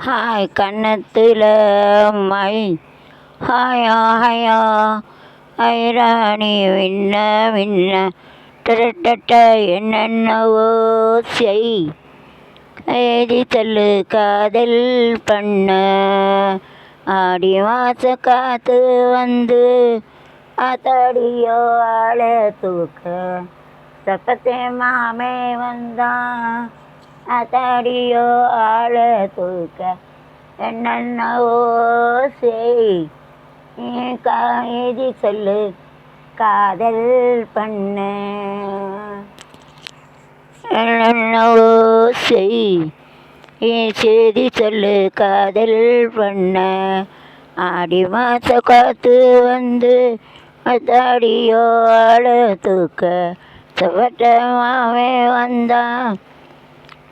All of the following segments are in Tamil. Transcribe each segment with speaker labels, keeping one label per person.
Speaker 1: ஹாய் கன்னத்தில் மை ஹாயா ஹாயா ஐராணி விண்ண விண்ண திரட்ட என்னென்னவோ செய் எழுதி தள்ளு காதல் பண்ண ஆடி மாச காத்து வந்து ஆத்தாடியோ ஆளை தூக்க சப்பத்தே மாமே வந்தான் ஆத்தாடியோ ஆளை தூக்க என்னென்னவோ செய் எழுதி சொல்லு காதல் பண்ண என்னென்னவோ செய் செய்தி சொல்லு காதல் பண்ண ஆடி மாச காத்து வந்து ஆத்தாடியோ ஆளை தூக்க சப்பட்ட மாமே வந்தான்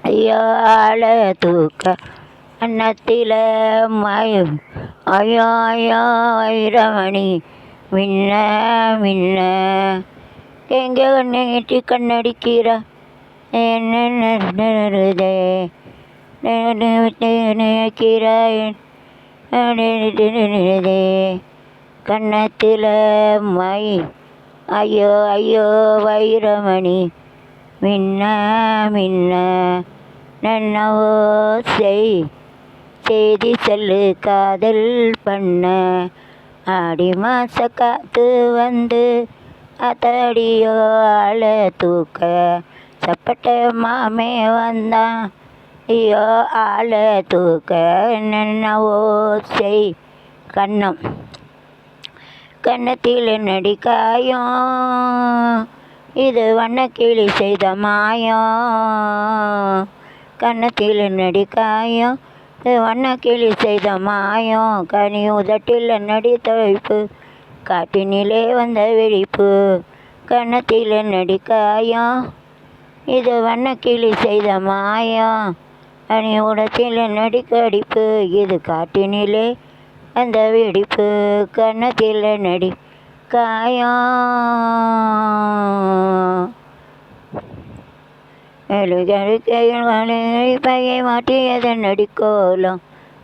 Speaker 1: ஐயோ ஆளை தூக்க அன்னத்தில் மயம் ஐயோ ஐயோ வைரமணி மின்ன மின்ன எங்கே நீட்டி கண்ணடிக்கிற என்னதே கன்னத்தில் மை ஐயோ ஐயோ வைரமணி மின்ன மின்ன நன்னவோ செய் செய்தி சொல்லு காதல் பண்ண ஆடி மாச காத்து வந்து ஆத்தாடியோ ஆளை தூக்க சப்பட்ட மாமே வந்தான் ஐயோ ஆளை தூக்க என்னென்னவோ செய் கன்னம் கன்னத்தில் நடி காயம் இது வண்ணக்கிளி செய்த மாயம் கன்னத்தில் நடி காயம் இது வண்ணக்கிளி செய்த மாயம் கனி உதட்டில் நடி தழைப்பு காட்டினிலே வந்த வெடிப்பு கன்னத்தில் நடி காயம் இது வண்ணக்கிளி செய்த மாயம் கனி உதட்டில் நடி கடிப்பு இது காட்டினிலே அந்த வெடிப்பு கன்னத்தில் நடி காயம் பையை மாட்டியதன் நடிக்கோலம்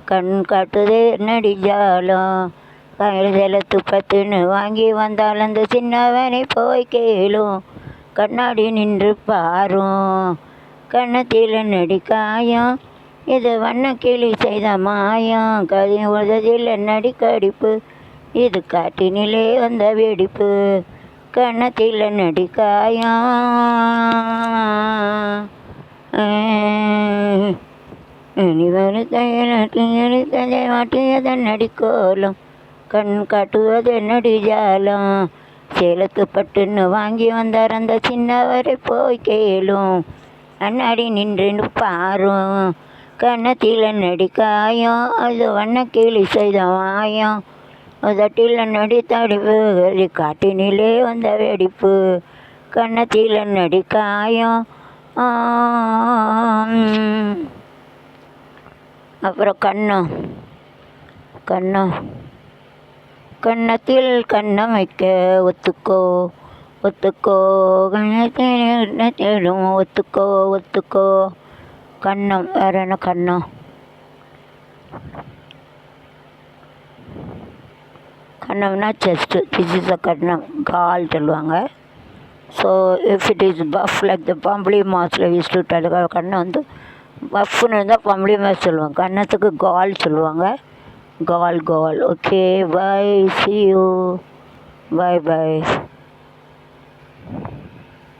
Speaker 1: கண் காட்டுதே நடிஜாலம் கயிறு செலுத்து பத்துன்னு வாங்கி வந்தால் அந்த சின்னவனை போய் கேளும் கண்ணாடி நின்று பாரும் கன்னத்தில் நடிக்காயம் இது வண்ணக்கிளி செய்த மாயம் கதி உததில் நடி கடிப்பு இது காட்டினிலே வந்த வெடிப்பு கன்னத்தில் நடி காயம் மாட்டியதன் நடிக்கோலம் கண் காட்டுவது நடி ஜாலம் சேலத்து பட்டுன்னு வாங்கி வந்தார் அந்த சின்னவரை போய் கேளும் கண்ணாடி நின்று பாரும் கன்னத்தில் நடி காயம் அது வண்ணக்கிளி செய்த மாயம் உதட்டில் நடி தடிப்பு காட்டினிலே வந்த வெடிப்பு கன்னத்தில் நடி காயம் அப்புறம் கன்னம் கன்னம் கன்னத்தில் கன்னம் வைக்க ஒத்துக்கோ ஒத்துக்கோ தேடும் ஒத்துக்கோ ஒத்துக்கோ கன்னம் வேற என்ன கன்னம் கன்னம்னா செஸ்ட்டு திஸ் இஸ் அ கன்னம் கால் சொல்லுவாங்க. So if it is puff like the பம்பளி மாஸில் யூஸ் டு டெல் கன்னம் வந்து பஃப்னு இருந்தால் பம்பளி மாஸ் சொல்லுவாங்க. கன்னத்துக்கு கால் சொல்லுவாங்க. Call call. Okay, bye, see you, bye by.